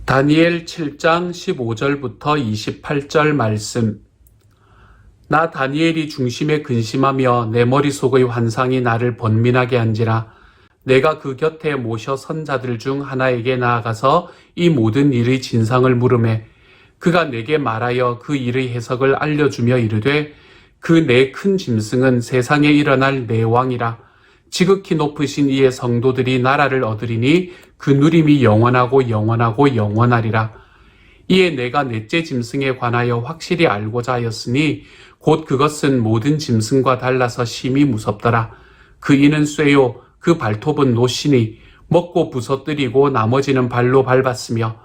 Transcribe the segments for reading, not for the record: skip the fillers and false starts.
다니엘 7장 15절부터 28절 말씀. 나 다니엘이 중심에 근심하며 내 머릿속의 환상이 나를 번민하게 한지라. 내가 그 곁에 모셔 선 자들 중 하나에게 나아가서 이 모든 일의 진상을 물으매 그가 내게 말하여 그 일의 해석을 알려주며 이르되 그 내 큰 짐승은 세상에 일어날 내 왕이라. 지극히 높으신 이의 성도들이 나라를 얻으리니 그 누림이 영원하고 영원하고 영원하리라. 이에 내가 넷째 짐승에 관하여 확실히 알고자 하였으니 곧 그것은 모든 짐승과 달라서 심히 무섭더라. 그 이는 쇠요 그 발톱은 노시니 먹고 부서뜨리고 나머지는 발로 밟았으며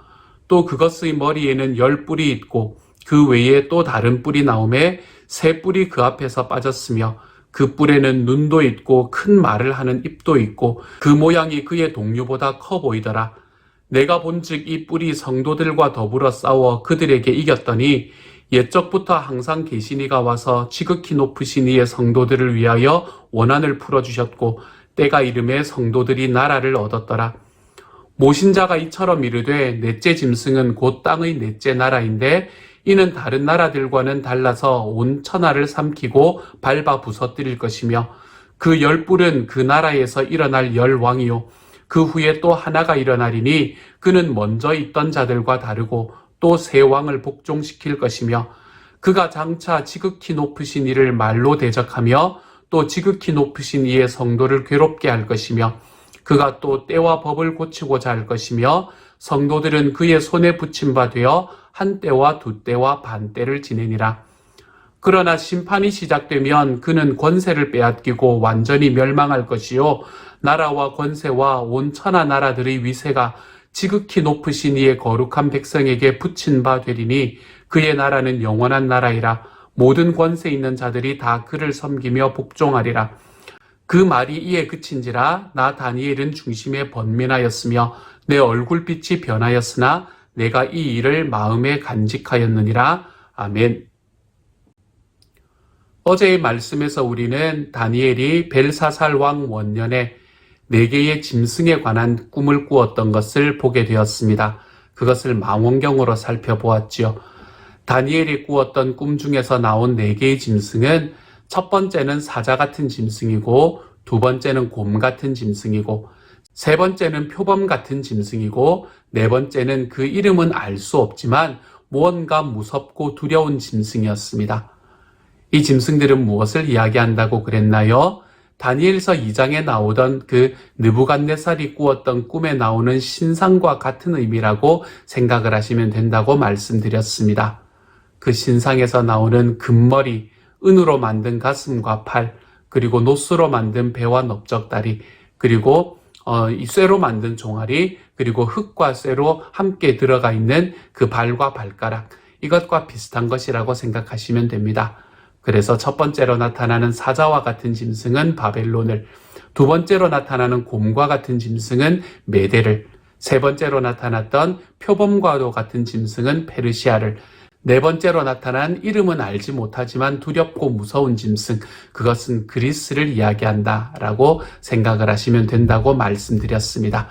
또 그것의 머리에는 10뿔이 있고 그 외에 또 다른 뿔이 나오매 3뿔이 그 앞에서 빠졌으며 그 뿔에는 눈도 있고 큰 말을 하는 입도 있고 그 모양이 그의 동류보다 커 보이더라. 내가 본즉 이 뿔이 성도들과 더불어 싸워 그들에게 이겼더니 옛적부터 항상 계신 이가 와서 지극히 높으신 이의 성도들을 위하여 원한을 풀어주셨고 때가 이름에 성도들이 나라를 얻었더라. 모신 자가 이처럼 이르되 넷째 짐승은 곧 땅의 넷째 나라인데 이는 다른 나라들과는 달라서 온 천하를 삼키고 밟아 부서뜨릴 것이며 그 10뿔은 그 나라에서 일어날 10왕이요 그 후에 또 하나가 일어나리니 그는 먼저 있던 자들과 다르고 또 새 왕을 복종시킬 것이며 그가 장차 지극히 높으신 이를 말로 대적하며 또 지극히 높으신 이의 성도를 괴롭게 할 것이며 그가 또 때와 법을 고치고자 할 것이며 성도들은 그의 손에 붙임 바 되어 한 때와 두 때와 반 때를 지내니라. 그러나 심판이 시작되면 그는 권세를 빼앗기고 완전히 멸망할 것이요 나라와 권세와 온 천하 나라들의 위세가 지극히 높으신 이의 거룩한 백성에게 붙인 바 되리니 그의 나라는 영원한 나라이라. 모든 권세 있는 자들이 다 그를 섬기며 복종하리라. 그 말이 이에 그친지라. 나 다니엘은 중심에 번민하였으며 내 얼굴빛이 변하였으나 내가 이 일을 마음에 간직하였느니라. 아멘. 어제의 말씀에서 우리는 다니엘이 벨사살 왕 원년에 4개의 짐승에 관한 꿈을 꾸었던 것을 보게 되었습니다. 그것을 망원경으로 살펴보았지요. 다니엘이 꾸었던 꿈 중에서 나온 4개의 짐승은 첫 번째는 사자 같은 짐승이고 두 번째는 곰 같은 짐승이고 세 번째는 표범 같은 짐승이고 네 번째는 그 이름은 알 수 없지만 무언가 무섭고 두려운 짐승이었습니다. 이 짐승들은 무엇을 이야기한다고 그랬나요? 다니엘서 2장에 나오던 그 느부갓네살이 꾸었던 꿈에 나오는 신상과 같은 의미라고 생각을 하시면 된다고 말씀드렸습니다. 그 신상에서 나오는 금머리, 은으로 만든 가슴과 팔, 그리고 노스로 만든 배와 넓적다리, 그리고 이 쇠로 만든 종아리, 그리고 흙과 쇠로 함께 들어가 있는 그 발과 발가락, 이것과 비슷한 것이라고 생각하시면 됩니다. 그래서 첫 번째로 나타나는 사자와 같은 짐승은 바벨론을, 두 번째로 나타나는 곰과 같은 짐승은 메대를, 세 번째로 나타났던 표범과도 같은 짐승은 페르시아를, 네 번째로 나타난 이름은 알지 못하지만 두렵고 무서운 짐승, 그것은 그리스를 이야기한다라고 생각을 하시면 된다고 말씀드렸습니다.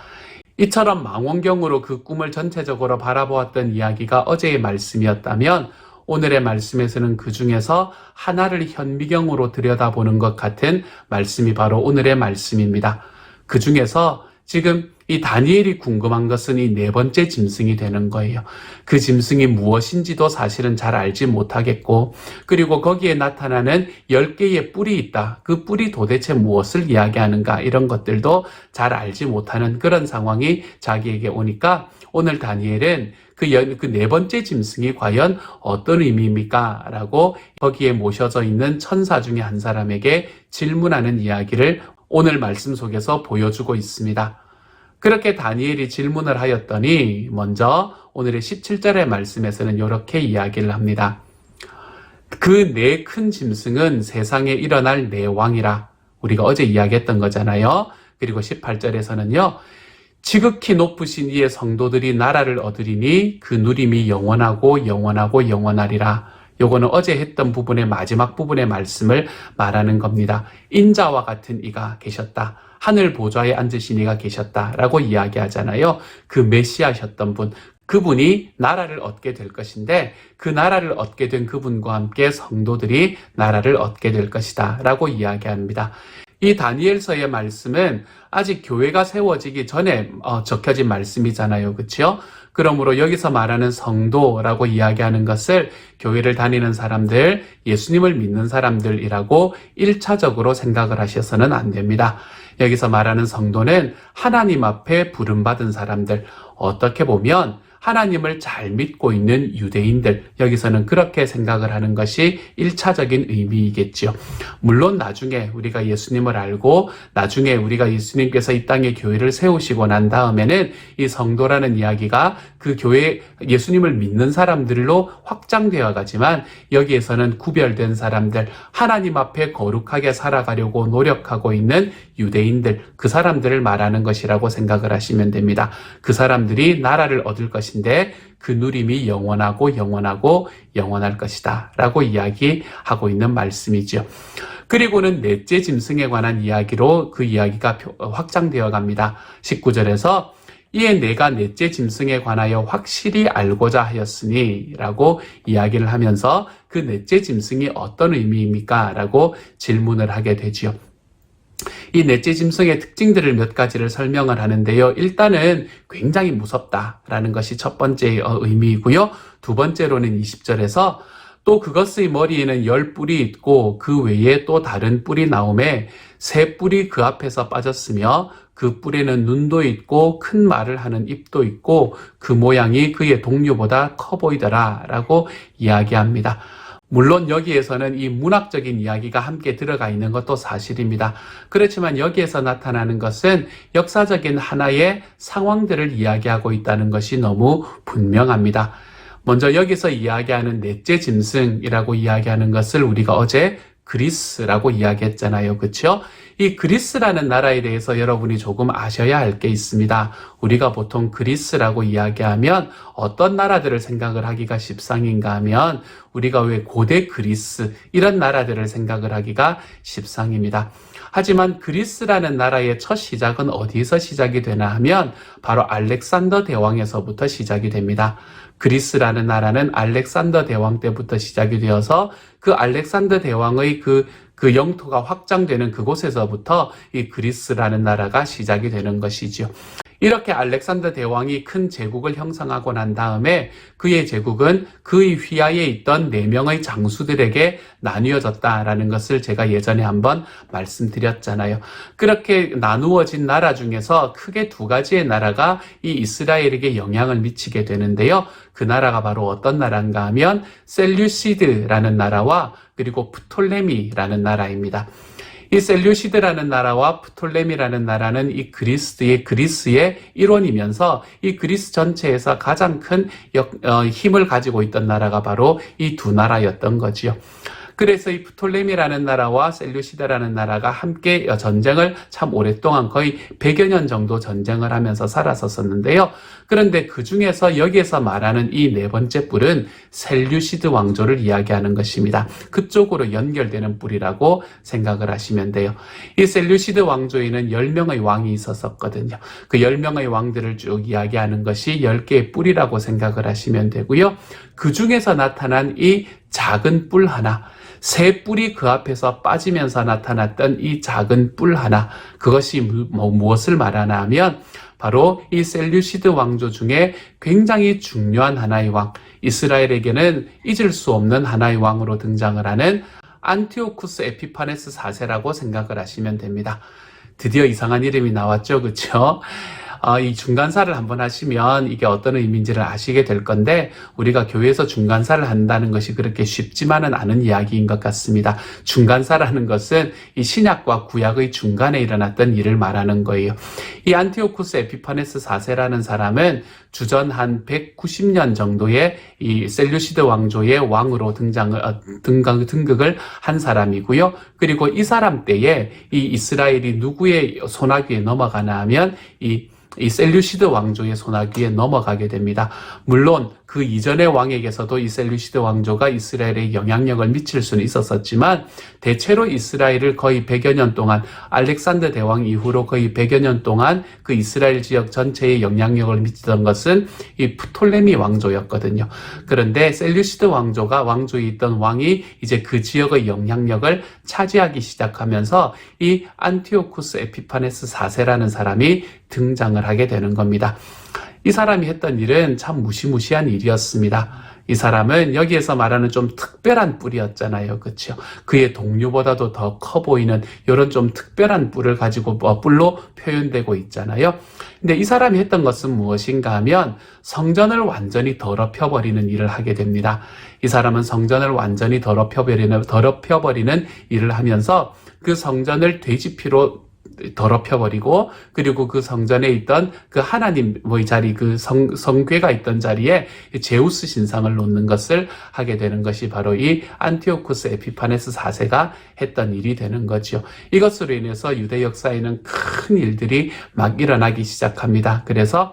이처럼 망원경으로 그 꿈을 전체적으로 바라보았던 이야기가 어제의 말씀이었다면 오늘의 말씀에서는 그 중에서 하나를 현미경으로 들여다보는 것 같은 말씀이 바로 오늘의 말씀입니다. 그 중에서 지금 이 다니엘이 궁금한 것은 이 네 번째 짐승이 되는 거예요. 그 짐승이 무엇인지도 사실은 잘 알지 못하겠고, 그리고 거기에 나타나는 10개의 뿔이 있다. 그 뿔이 도대체 무엇을 이야기하는가, 이런 것들도 잘 알지 못하는 그런 상황이 자기에게 오니까 오늘 다니엘은 그 네 번째 짐승이 과연 어떤 의미입니까? 라고 거기에 모셔져 있는 천사 중에 한 사람에게 질문하는 이야기를 오늘 말씀 속에서 보여주고 있습니다. 그렇게 다니엘이 질문을 하였더니 먼저 오늘의 17절의 말씀에서는 이렇게 이야기를 합니다. 그 네 큰 짐승은 세상에 일어날 네 왕이라. 우리가 어제 이야기했던 거잖아요. 그리고 18절에서는요. 지극히 높으신 이의 성도들이 나라를 얻으리니 그 누림이 영원하고 영원하고 영원하리라. 요거는 어제 했던 부분의 마지막 부분의 말씀을 말하는 겁니다. 인자와 같은 이가 계셨다. 하늘 보좌에 앉으신 이가 계셨다라고 이야기하잖아요. 그 메시아셨던 분, 그분이 나라를 얻게 될 것인데 그 나라를 얻게 된 그분과 함께 성도들이 나라를 얻게 될 것이다 라고 이야기합니다. 이 다니엘서의 말씀은 아직 교회가 세워지기 전에 적혀진 말씀이잖아요. 그렇죠? 그러므로 여기서 말하는 성도라고 이야기하는 것을 교회를 다니는 사람들, 예수님을 믿는 사람들이라고 1차적으로 생각을 하셔서는 안 됩니다. 여기서 말하는 성도는 하나님 앞에 부름받은 사람들, 어떻게 보면 하나님을 잘 믿고 있는 유대인들, 여기서는 그렇게 생각을 하는 것이 1차적인 의미이겠죠. 물론 나중에 우리가 예수님을 알고 나중에 우리가 예수님께서 이 땅에 교회를 세우시고 난 다음에는 이 성도라는 이야기가 그 교회 예수님을 믿는 사람들로 확장되어 가지만 여기에서는 구별된 사람들, 하나님 앞에 거룩하게 살아가려고 노력하고 있는 유대인들, 그 사람들을 말하는 것이라고 생각을 하시면 됩니다. 그 사람들이 나라를 얻을 것인데 그 누림이 영원하고 영원할 것이다 라고 이야기하고 있는 말씀이죠. 그리고는 넷째 짐승에 관한 이야기로 그 이야기가 확장되어 갑니다. 19절에서 이에 내가 넷째 짐승에 관하여 확실히 알고자 하였으니 라고 이야기를 하면서 그 넷째 짐승이 어떤 의미입니까? 라고 질문을 하게 되지요. 이 넷째 짐승의 특징들을 몇 가지를 설명을 하는데요. 일단은 굉장히 무섭다라는 것이 첫 번째 의미이고요. 두 번째로는 20절에서 또 그것의 머리에는 10뿔이 있고 그 외에 또 다른 뿔이 나오매 3뿔이 그 앞에서 빠졌으며 그 뿔에는 눈도 있고 큰 말을 하는 입도 있고 그 모양이 그의 동류보다 커 보이더라 라고 이야기합니다. 물론 여기에서는 이 문학적인 이야기가 함께 들어가 있는 것도 사실입니다. 그렇지만 여기에서 나타나는 것은 역사적인 하나의 상황들을 이야기하고 있다는 것이 너무 분명합니다. 먼저 여기서 이야기하는 넷째 짐승이라고 이야기하는 것을 우리가 어제 그리스라고 이야기했잖아요. 그렇죠? 이 그리스라는 나라에 대해서 여러분이 조금 아셔야 할 게 있습니다. 우리가 보통 그리스라고 이야기하면 어떤 나라들을 생각을 하기가 십상인가 하면 우리가 왜 고대 그리스 이런 나라들을 생각을 하기가 십상입니다. 하지만 그리스라는 나라의 첫 시작은 어디서 시작이 되나 하면 바로 알렉산더 대왕에서부터 시작이 됩니다. 그리스라는 나라는 알렉산더 대왕 때부터 시작이 되어서 그 알렉산더 대왕의 그 영토가 확장되는 그곳에서부터 이 그리스라는 나라가 시작이 되는 것이죠. 이렇게 알렉산더 대왕이 큰 제국을 형성하고 난 다음에 그의 제국은 그의 휘하에 있던 4명의 장수들에게 나뉘어졌다라는 것을 제가 예전에 한번 말씀드렸잖아요. 그렇게 나누어진 나라 중에서 크게 2가지의 나라가 이 이스라엘에게 영향을 미치게 되는데요. 그 나라가 바로 어떤 나라인가 하면 셀류시드라는 나라와 그리고 프톨레미라는 나라입니다. 이 셀류시드라는 나라와 프톨레미라는 나라는 이 그리스의 일원이면서 이 그리스 전체에서 가장 큰 힘을 가지고 있던 나라가 바로 이 두 나라였던 거지요. 그래서 이 프톨레미라는 나라와 셀류시드라는 나라가 함께 전쟁을 참 오랫동안 거의 100여 년 정도 전쟁을 하면서 살았었는데요. 그런데 그 중에서 여기에서 말하는 이 4번째 뿔은 셀류시드 왕조를 이야기하는 것입니다. 그쪽으로 연결되는 뿔이라고 생각을 하시면 돼요. 이 셀류시드 왕조에는 10명의 왕이 있었거든요. 그 10명의 왕들을 쭉 이야기하는 것이 10개의 뿔이라고 생각을 하시면 되고요. 그 중에서 나타난 이 작은 뿔 하나, 3뿔이 그 앞에서 빠지면서 나타났던 이 작은 뿔 하나, 그것이 무엇을 말하나 하면 바로 이 셀류시드 왕조 중에 굉장히 중요한 하나의 왕, 이스라엘에게는 잊을 수 없는 하나의 왕으로 등장을 하는 안티오쿠스 에피파네스 4세라고 생각을 하시면 됩니다. 드디어 이상한 이름이 나왔죠, 그렇죠? 이 중간사를 한번 하시면 이게 어떤 의미인지를 아시게 될 건데 우리가 교회에서 중간사를 한다는 것이 그렇게 쉽지만은 않은 이야기인 것 같습니다. 중간사라는 것은 이 신약과 구약의 중간에 일어났던 일을 말하는 거예요. 이 안티오쿠스 에피파네스 4세라는 사람은 주전 한 190년 정도의 이 셀류시드 왕조의 왕으로 등극을 한 사람이고요. 그리고 이 사람 때에 이 이스라엘이 누구의 손아귀에 넘어가나 하면 이 셀류시드 왕조의 손아귀에 넘어가게 됩니다. 물론 그 이전의 왕에게서도 이 셀류시드 왕조가 이스라엘에 영향력을 미칠 수는 있었지만 대체로 이스라엘을 거의 100여 년 동안 알렉산더 대왕 이후로 거의 100여 년 동안 그 이스라엘 지역 전체에 영향력을 미치던 것은 이 프톨레미 왕조였거든요. 그런데 셀류시드 왕조에 있던 왕이 이제 그 지역의 영향력을 차지하기 시작하면서 이 안티오쿠스 에피파네스 4세라는 사람이 등장을 하게 되는 겁니다. 이 사람이 했던 일은 참 무시무시한 일이었습니다. 이 사람은 여기에서 말하는 좀 특별한 뿔이었잖아요. 그렇죠? 그의 동료보다도 더 커 보이는 이런 좀 특별한 뿔을 가지고 뿔로 표현되고 있잖아요. 근데 이 사람이 했던 것은 무엇인가 하면 성전을 완전히 더럽혀버리는 일을 하게 됩니다. 이 사람은 성전을 완전히 더럽혀버리는 일을 하면서 그 성전을 돼지피로 더럽혀버리고 그리고 그 성전에 있던 그 하나님의 자리, 그 성궤가 있던 자리에 제우스 신상을 놓는 것을 하게 되는 것이 바로 이 안티오쿠스 에피파네스 4세가 했던 일이 되는 거죠. 이것으로 인해서 유대 역사에는 큰 일들이 막 일어나기 시작합니다. 그래서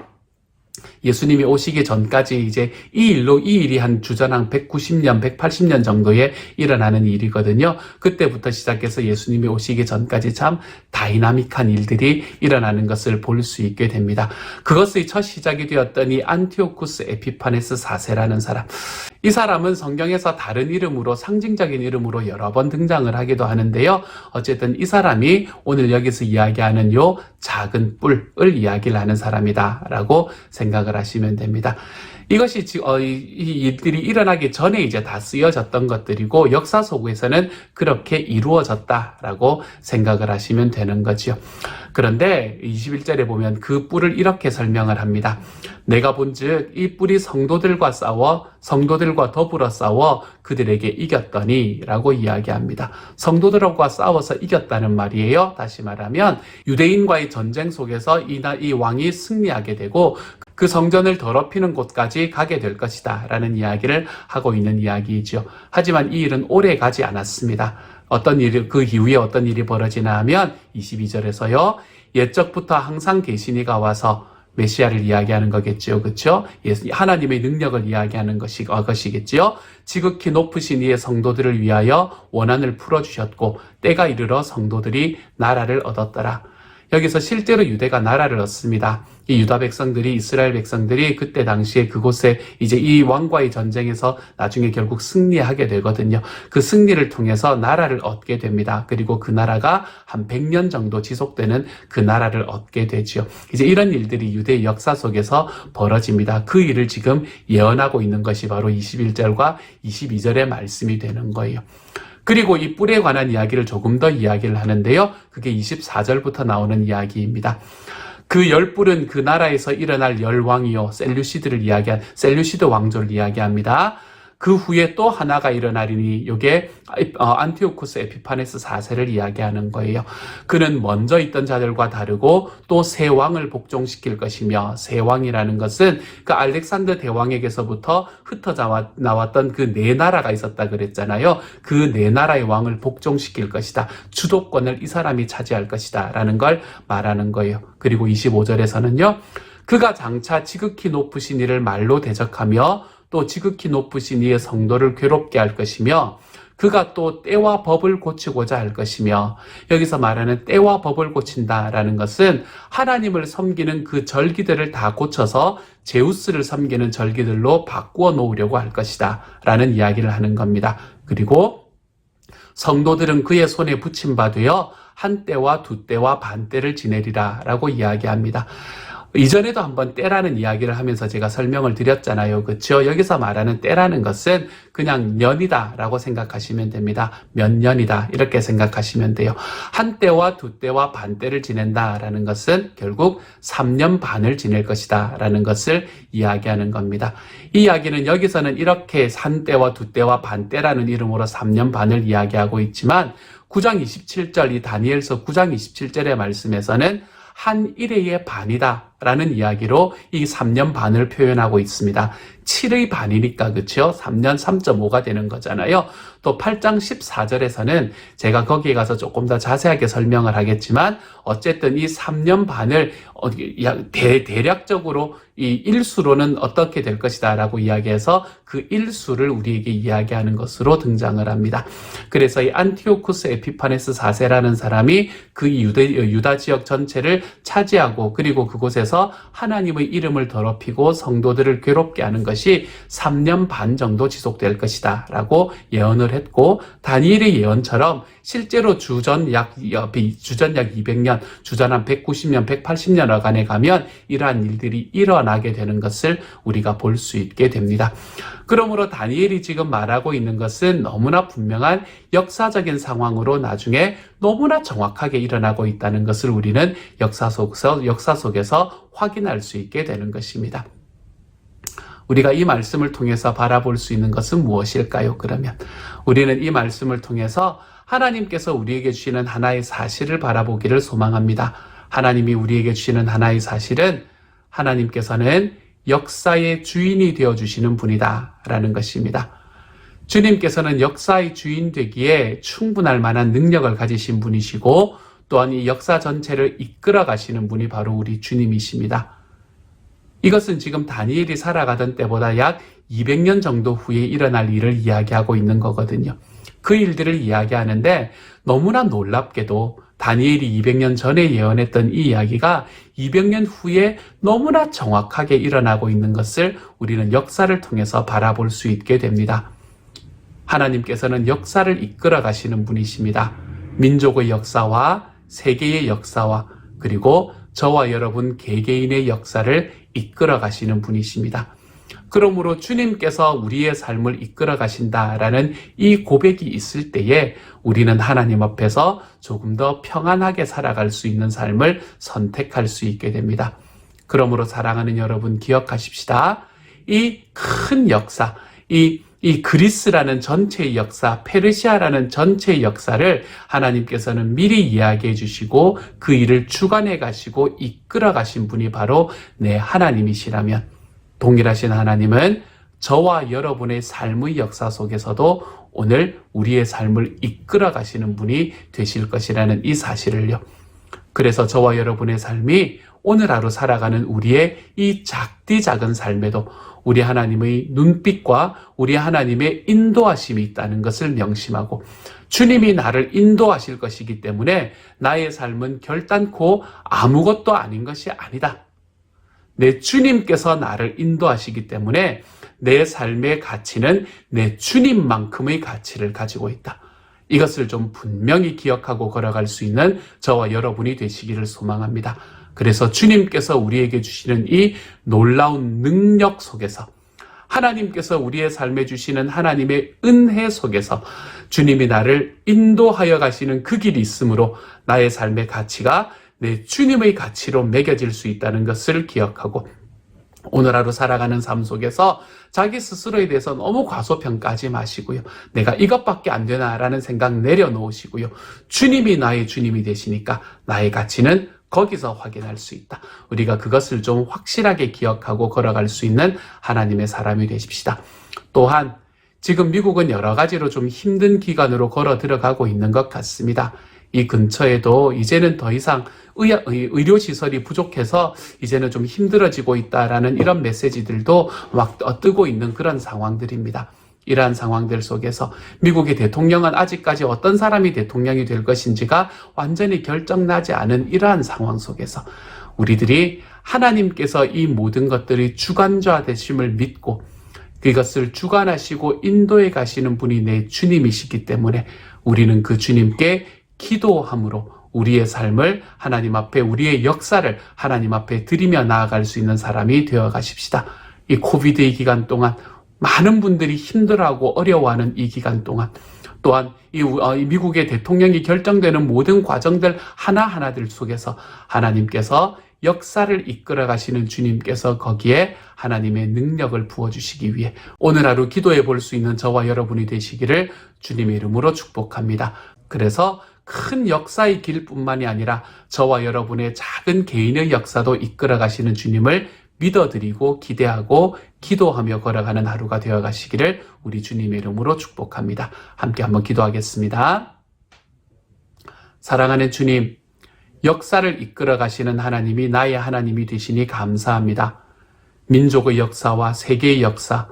예수님이 오시기 전까지 이제 이 일이 한 주전한 190년, 180년 정도에 일어나는 일이거든요. 그때부터 시작해서 예수님이 오시기 전까지 참 다이나믹한 일들이 일어나는 것을 볼 수 있게 됩니다. 그것의 첫 시작이 되었던 이 안티오쿠스 에피파네스 4세라는 사람. 이 사람은 성경에서 다른 이름으로, 상징적인 이름으로 여러 번 등장을 하기도 하는데요. 어쨌든 이 사람이 오늘 여기서 이야기하는 요 작은 뿔을 이야기를 하는 사람이다라고 생각을 하시면 됩니다. 이것이 이 일들이 일어나기 전에 이제 다 쓰여졌던 것들이고 역사 속에서는 그렇게 이루어졌다라고 생각을 하시면 되는 거죠. 그런데 21절에 보면 그 뿔을 이렇게 설명을 합니다. 내가 본즉 이 뿔이 성도들과 더불어 싸워 그들에게 이겼더니 라고 이야기합니다. 성도들과 싸워서 이겼다는 말이에요. 다시 말하면 유대인과의 전쟁 속에서 이 왕이 승리하게 되고 그 성전을 더럽히는 곳까지 가게 될 것이다 라는 이야기를 하고 있는 이야기이죠. 하지만 이 일은 오래 가지 않았습니다. 그 이후에 어떤 일이 벌어지나 하면 22절에서요. 옛적부터 항상 계신 이가 와서 메시아를 이야기하는 거겠죠. 그렇죠? 하나님의 능력을 이야기하는 것이겠죠. 지극히 높으신 이의 성도들을 위하여 원한을 풀어주셨고 때가 이르러 성도들이 나라를 얻었더라. 여기서 실제로 유대가 나라를 얻습니다. 이 유다 백성들이, 이스라엘 백성들이 그때 당시에 그곳에 이제 이 왕과의 전쟁에서 나중에 결국 승리하게 되거든요. 그 승리를 통해서 나라를 얻게 됩니다. 그리고 그 나라가 한 100년 정도 지속되는 그 나라를 얻게 되죠. 이제 이런 일들이 유대 역사 속에서 벌어집니다. 그 일을 지금 예언하고 있는 것이 바로 21절과 22절의 말씀이 되는 거예요. 그리고 이 뿔에 관한 이야기를 조금 더 이야기를 하는데요. 그게 24절부터 나오는 이야기입니다. 그 10뿔은 그 나라에서 일어날 10왕이요. 셀류시드 왕조를 이야기합니다. 그 후에 또 하나가 일어나리니 이게 안티오쿠스 에피파네스 4세를 이야기하는 거예요. 그는 먼저 있던 자들과 다르고 또 새 왕을 복종시킬 것이며 새 왕이라는 것은 그 알렉산더 대왕에게서부터 흩어져 나왔던 그 네 나라가 있었다 그랬잖아요. 그 네 나라의 왕을 복종시킬 것이다. 주도권을 이 사람이 차지할 것이다 라는 걸 말하는 거예요. 그리고 25절에서는요. 그가 장차 지극히 높으신 이를 말로 대적하며 또 지극히 높으신 이의 성도를 괴롭게 할 것이며 그가 또 때와 법을 고치고자 할 것이며 여기서 말하는 때와 법을 고친다라는 것은 하나님을 섬기는 그 절기들을 다 고쳐서 제우스를 섬기는 절기들로 바꾸어 놓으려고 할 것이다 라는 이야기를 하는 겁니다. 그리고 성도들은 그의 손에 붙임 바 되어 한 때와 두 때와 반 때를 지내리라 라고 이야기합니다. 이전에도 한번 때라는 이야기를 하면서 제가 설명을 드렸잖아요. 그렇죠? 여기서 말하는 때라는 것은 그냥 년이다 라고 생각하시면 됩니다. 몇 년이다 이렇게 생각하시면 돼요. 한 때와 두 때와 반 때를 지낸다라는 것은 결국 3년 반을 지낼 것이다 라는 것을 이야기하는 겁니다. 이 이야기는 여기서는 이렇게 한 때와 두 때와 반 때라는 이름으로 3년 반을 이야기하고 있지만 9장 27절 이 다니엘서 9장 27절의 말씀에서는 한 일해의 반이다 라는 이야기로 이 3년 반을 표현하고 있습니다. 7의 반이니까 그렇죠? 3년 3.5가 되는 거잖아요. 또 8장 14절에서는 제가 거기에 가서 조금 더 자세하게 설명을 하겠지만 어쨌든 이 3년 반을 대략적으로 이 일수로는 어떻게 될 것이다 라고 이야기해서 그 일수를 우리에게 이야기하는 것으로 등장을 합니다. 그래서 이 안티오쿠스 에피파네스 4세라는 사람이 그 유다 지역 전체를 차지하고 그리고 그곳에서 하나님의 이름을 더럽히고 성도들을 괴롭게 하는 것이 3년 반 정도 지속될 것이다 라고 예언을 했고, 다니엘의 예언처럼 실제로 주전 약 200년, 주전 한 190년, 180년여간에 가면 이러한 일들이 일어나게 되는 것을 우리가 볼 수 있게 됩니다. 그러므로 다니엘이 지금 말하고 있는 것은 너무나 분명한 역사적인 상황으로 나중에 너무나 정확하게 일어나고 있다는 것을 우리는 역사 속에서 확인할 수 있게 되는 것입니다. 우리가 이 말씀을 통해서 바라볼 수 있는 것은 무엇일까요? 그러면 우리는 이 말씀을 통해서 하나님께서 우리에게 주시는 하나의 사실을 바라보기를 소망합니다. 하나님이 우리에게 주시는 하나의 사실은 하나님께서는 역사의 주인이 되어주시는 분이다 라는 것입니다. 주님께서는 역사의 주인 되기에 충분할 만한 능력을 가지신 분이시고 또한 이 역사 전체를 이끌어 가시는 분이 바로 우리 주님이십니다. 이것은 지금 다니엘이 살아가던 때보다 약 200년 정도 후에 일어날 일을 이야기하고 있는 거거든요. 그 일들을 이야기하는데 너무나 놀랍게도 다니엘이 200년 전에 예언했던 이 이야기가 200년 후에 너무나 정확하게 일어나고 있는 것을 우리는 역사를 통해서 바라볼 수 있게 됩니다. 하나님께서는 역사를 이끌어 가시는 분이십니다. 민족의 역사와 세계의 역사와 그리고 저와 여러분 개개인의 역사를 이끌어 가시는 분이십니다. 그러므로 주님께서 우리의 삶을 이끌어 가신다라는 이 고백이 있을 때에 우리는 하나님 앞에서 조금 더 평안하게 살아갈 수 있는 삶을 선택할 수 있게 됩니다. 그러므로 사랑하는 여러분 기억하십시다. 이 큰 역사, 이 그리스라는 전체의 역사, 페르시아라는 전체의 역사를 하나님께서는 미리 이야기해 주시고 그 일을 주관해 가시고 이끌어 가신 분이 바로 내 하나님이시라면 동일하신 하나님은 저와 여러분의 삶의 역사 속에서도 오늘 우리의 삶을 이끌어 가시는 분이 되실 것이라는 이 사실을요. 그래서 저와 여러분의 삶이 오늘 하루 살아가는 우리의 이 작디 작은 삶에도 우리 하나님의 눈빛과 우리 하나님의 인도하심이 있다는 것을 명심하고 주님이 나를 인도하실 것이기 때문에 나의 삶은 결단코 아무것도 아닌 것이 아니다. 내 주님께서 나를 인도하시기 때문에 내 삶의 가치는 내 주님만큼의 가치를 가지고 있다. 이것을 좀 분명히 기억하고 걸어갈 수 있는 저와 여러분이 되시기를 소망합니다. 그래서 주님께서 우리에게 주시는 이 놀라운 능력 속에서 하나님께서 우리의 삶에 주시는 하나님의 은혜 속에서 주님이 나를 인도하여 가시는 그 길이 있으므로 나의 삶의 가치가 내 주님의 가치로 매겨질 수 있다는 것을 기억하고 오늘 하루 살아가는 삶 속에서 자기 스스로에 대해서 너무 과소평가하지 마시고요. 내가 이것밖에 안 되나라는 생각 내려놓으시고요. 주님이 나의 주님이 되시니까 나의 가치는 거기서 확인할 수 있다. 우리가 그것을 좀 확실하게 기억하고 걸어갈 수 있는 하나님의 사람이 되십시다. 또한 지금 미국은 여러 가지로 좀 힘든 기간으로 걸어 들어가고 있는 것 같습니다. 이 근처에도 이제는 더 이상 의료시설이 부족해서 이제는 좀 힘들어지고 있다라는 이런 메시지들도 막 뜨고 있는 그런 상황들입니다. 이러한 상황들 속에서 미국의 대통령은 아직까지 어떤 사람이 대통령이 될 것인지가 완전히 결정나지 않은 이러한 상황 속에서 우리들이 하나님께서 이 모든 것들이 주관자 되심을 믿고 그것을 주관하시고 인도해 가시는 분이 내 주님이시기 때문에 우리는 그 주님께 기도함으로 우리의 삶을 하나님 앞에 우리의 역사를 하나님 앞에 드리며 나아갈 수 있는 사람이 되어 가십시다. 이 코비드의 기간 동안 많은 분들이 힘들어하고 어려워하는 이 기간 동안 또한 이 미국의 대통령이 결정되는 모든 과정들 하나하나들 속에서 하나님께서 역사를 이끌어 가시는 주님께서 거기에 하나님의 능력을 부어주시기 위해 오늘 하루 기도해 볼 수 있는 저와 여러분이 되시기를 주님의 이름으로 축복합니다. 그래서 큰 역사의 길뿐만이 아니라 저와 여러분의 작은 개인의 역사도 이끌어 가시는 주님을 믿어드리고 기대하고 기도하며 걸어가는 하루가 되어 가시기를 우리 주님의 이름으로 축복합니다. 함께 한번 기도하겠습니다. 사랑하는 주님, 역사를 이끌어 가시는 하나님이 나의 하나님이 되시니 감사합니다. 민족의 역사와 세계의 역사,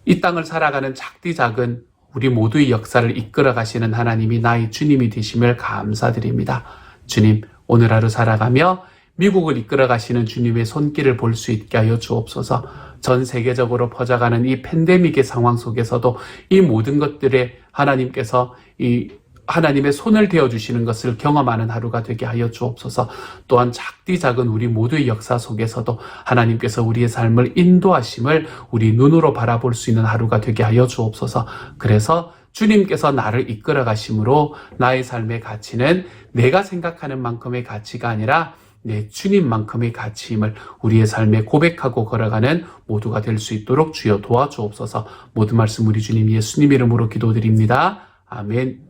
이 땅을 살아가는 작디 작은 우리 모두의 역사를 이끌어 가시는 하나님이 나의 주님이 되심을 감사드립니다. 주님, 오늘 하루 살아가며 미국을 이끌어 가시는 주님의 손길을 볼 수 있게 하여 주옵소서. 전 세계적으로 퍼져가는 이 팬데믹의 상황 속에서도 이 모든 것들에 하나님께서 이 하나님의 손을 대어주시는 것을 경험하는 하루가 되게 하여 주옵소서. 또한 작디 작은 우리 모두의 역사 속에서도 하나님께서 우리의 삶을 인도하심을 우리 눈으로 바라볼 수 있는 하루가 되게 하여 주옵소서. 그래서 주님께서 나를 이끌어 가심으로 나의 삶의 가치는 내가 생각하는 만큼의 가치가 아니라 내 주님만큼의 가치임을 우리의 삶에 고백하고 걸어가는 모두가 될 수 있도록 주여 도와주옵소서. 모든 말씀 우리 주님 예수님 이름으로 기도드립니다. 아멘.